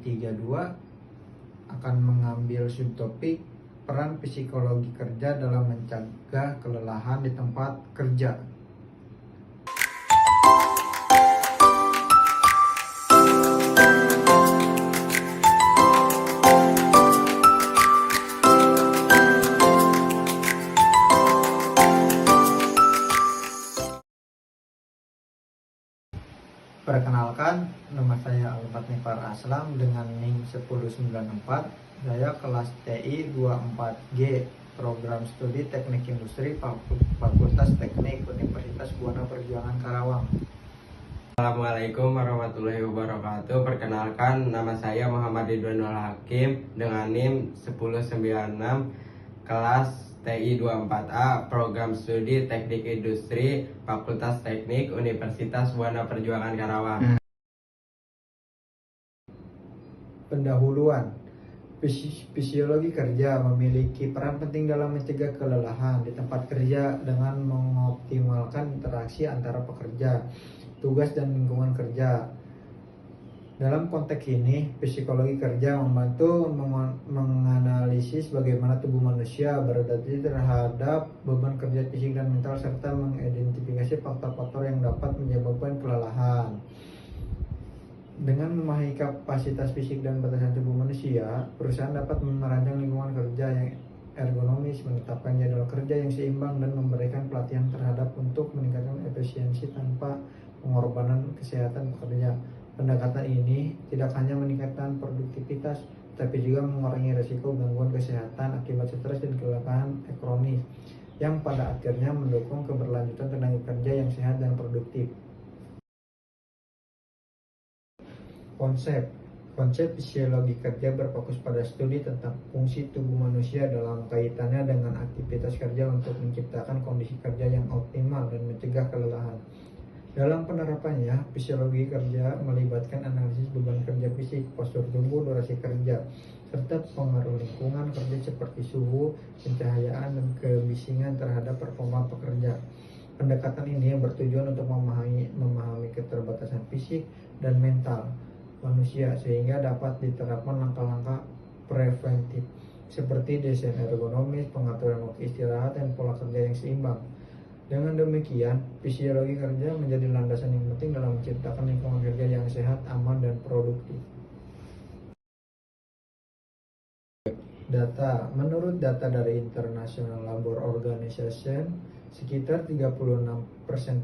32 akan mengambil subtopik peran psikologi kerja dalam mencegah kelelahan di tempat kerja. Perkenalkan, nama saya Al-Fatmifar Aslam dengan NIM 1094. Saya kelas TI 24G, Program Studi Teknik Industri, Fakultas Teknik Universitas Buana Perjuangan Karawang. Assalamualaikum warahmatullahi wabarakatuh. Perkenalkan, nama saya Muhammad Ridwanul Hakim dengan NIM 1096, kelas TI 24A, Program Studi Teknik Industri, Fakultas Teknik Universitas Buana Perjuangan Karawang. Pendahuluan. Fisiologi kerja memiliki peran penting dalam mencegah kelelahan di tempat kerja dengan mengoptimalkan interaksi antara pekerja, tugas, dan lingkungan kerja. Dalam konteks ini, psikologi kerja membantu menganalisis bagaimana tubuh manusia beradaptasi terhadap beban kerja fisik dan mental, serta mengidentifikasi faktor-faktor yang dapat menyebabkan kelelahan. Dengan memahami kapasitas fisik dan batasan tubuh manusia, perusahaan dapat merancang lingkungan kerja yang ergonomis, menetapkan jadwal kerja yang seimbang, dan memberikan pelatihan terhadap untuk meningkatkan efisiensi tanpa pengorbanan kesehatan pekerja. Pendekatan ini tidak hanya meningkatkan produktivitas, tapi juga mengurangi risiko gangguan kesehatan akibat stres dan kelelahan kronis, yang pada akhirnya mendukung keberlanjutan tenaga kerja yang sehat dan produktif. Konsep fisiologi kerja berfokus pada studi tentang fungsi tubuh manusia dalam kaitannya dengan aktivitas kerja untuk menciptakan kondisi kerja yang optimal dan mencegah kelelahan. Dalam penerapannya, fisiologi kerja melibatkan analisis beban kerja fisik, postur tubuh, durasi kerja, serta pengaruh lingkungan kerja seperti suhu, pencahayaan, dan kebisingan terhadap performa pekerja. Pendekatan ini bertujuan untuk memahami keterbatasan fisik dan mental manusia sehingga dapat diterapkan langkah-langkah preventif seperti desain ergonomis, pengaturan waktu istirahat, dan pola kerja yang seimbang. Dengan demikian, fisiologi kerja menjadi landasan yang penting dalam menciptakan lingkungan kerja yang sehat, aman, dan produktif. Menurut data dari International Labour Organization, sekitar 36%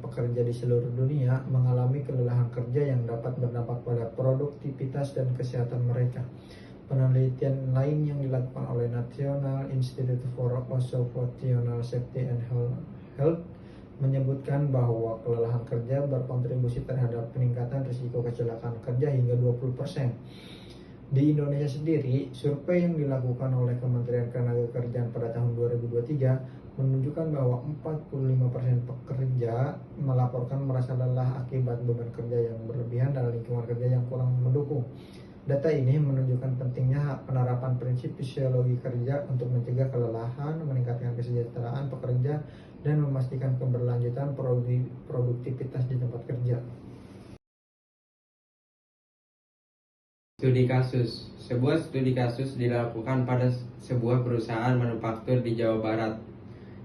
pekerja di seluruh dunia mengalami kelelahan kerja yang dapat berdampak pada produktivitas dan kesehatan mereka. Penelitian lain yang dilakukan oleh National Institute for Occupational Safety and Health menyebutkan bahwa kelelahan kerja berkontribusi terhadap peningkatan risiko kecelakaan kerja hingga 20%. Di Indonesia sendiri, survei yang dilakukan oleh Kementerian Ketenagakerjaan pada tahun 2023 menunjukkan bahwa 45% pekerja melaporkan merasa lelah akibat beban kerja yang berlebihan dan lingkungan kerja yang kurang mendukung. Data ini menunjukkan pentingnya penerapan prinsip fisiologi kerja untuk mencegah kelelahan, meningkatkan kesejahteraan pekerja, dan memastikan keberlanjutan produktivitas di tempat kerja. Studi kasus. Sebuah studi kasus dilakukan pada sebuah perusahaan manufaktur di Jawa Barat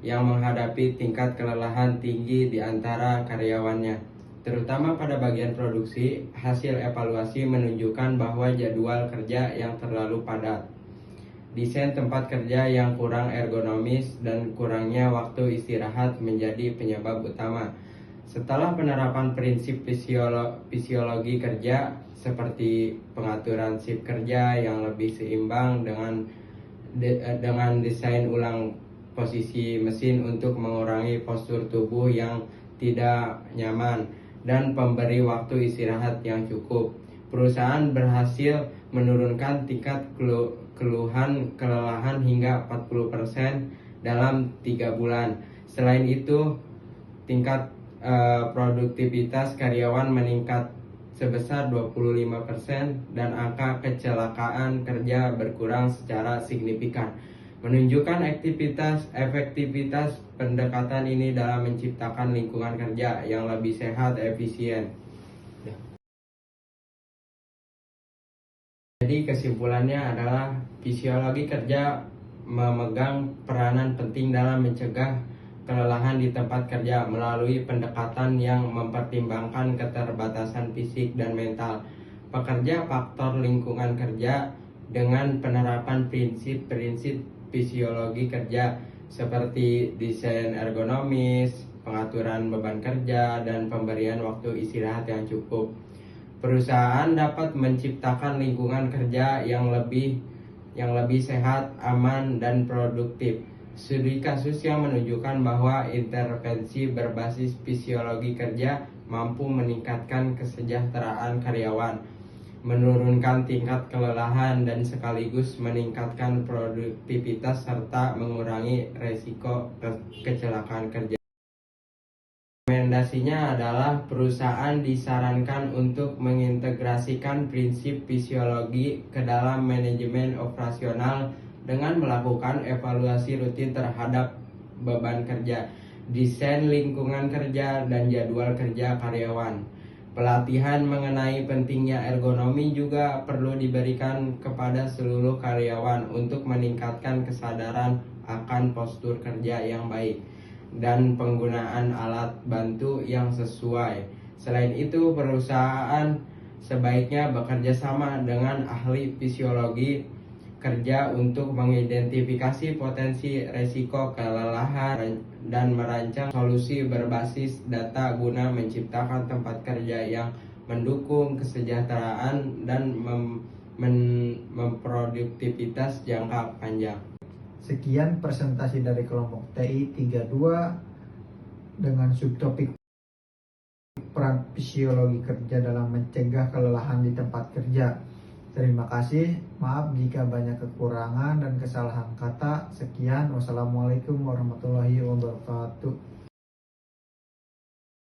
yang menghadapi tingkat kelelahan tinggi di antara karyawannya, terutama pada bagian produksi. Hasil evaluasi menunjukkan bahwa jadwal kerja yang terlalu padat, desain tempat kerja yang kurang ergonomis, dan kurangnya waktu istirahat menjadi penyebab utama. Setelah penerapan prinsip fisiologi kerja seperti pengaturan shift kerja yang lebih seimbang dengan desain ulang posisi mesin untuk mengurangi postur tubuh yang tidak nyaman, dan pemberi waktu istirahat yang cukup, perusahaan berhasil menurunkan tingkat keluhan kelelahan hingga 40% dalam 3 bulan. Selain itu, tingkat produktivitas karyawan meningkat sebesar 25% dan angka kecelakaan kerja berkurang secara signifikan, menunjukkan efektivitas pendekatan ini dalam menciptakan lingkungan kerja yang lebih sehat, efisien. Jadi kesimpulannya adalah fisiologi kerja memegang peranan penting dalam mencegah kelelahan di tempat kerja melalui pendekatan yang mempertimbangkan keterbatasan fisik dan mental pekerja, faktor lingkungan kerja, dengan penerapan prinsip-prinsip fisiologi kerja seperti desain ergonomis, pengaturan beban kerja, dan pemberian waktu istirahat yang cukup. Perusahaan dapat menciptakan lingkungan kerja yang lebih sehat, aman, dan produktif. Studi kasus yang menunjukkan bahwa intervensi berbasis fisiologi kerja mampu meningkatkan kesejahteraan karyawan, menurunkan tingkat kelelahan, dan sekaligus meningkatkan produktivitas serta mengurangi resiko kecelakaan kerja. Rekomendasinya adalah perusahaan disarankan untuk mengintegrasikan prinsip fisiologi ke dalam manajemen operasional dengan melakukan evaluasi rutin terhadap beban kerja, desain lingkungan kerja, dan jadwal kerja karyawan. Pelatihan mengenai pentingnya ergonomi juga perlu diberikan kepada seluruh karyawan untuk meningkatkan kesadaran akan postur kerja yang baik dan penggunaan alat bantu yang sesuai. Selain itu, perusahaan sebaiknya bekerja sama dengan ahli fisiologi kerja untuk mengidentifikasi potensi risiko kelelahan dan merancang solusi berbasis data guna menciptakan tempat kerja yang mendukung kesejahteraan dan memproduktivitas jangka panjang. Sekian presentasi dari kelompok TI 32 dengan subtopik peran fisiologi kerja dalam mencegah kelelahan di tempat kerja. Terima kasih, maaf jika banyak kekurangan dan kesalahan kata. Sekian, wassalamualaikum warahmatullahi wabarakatuh.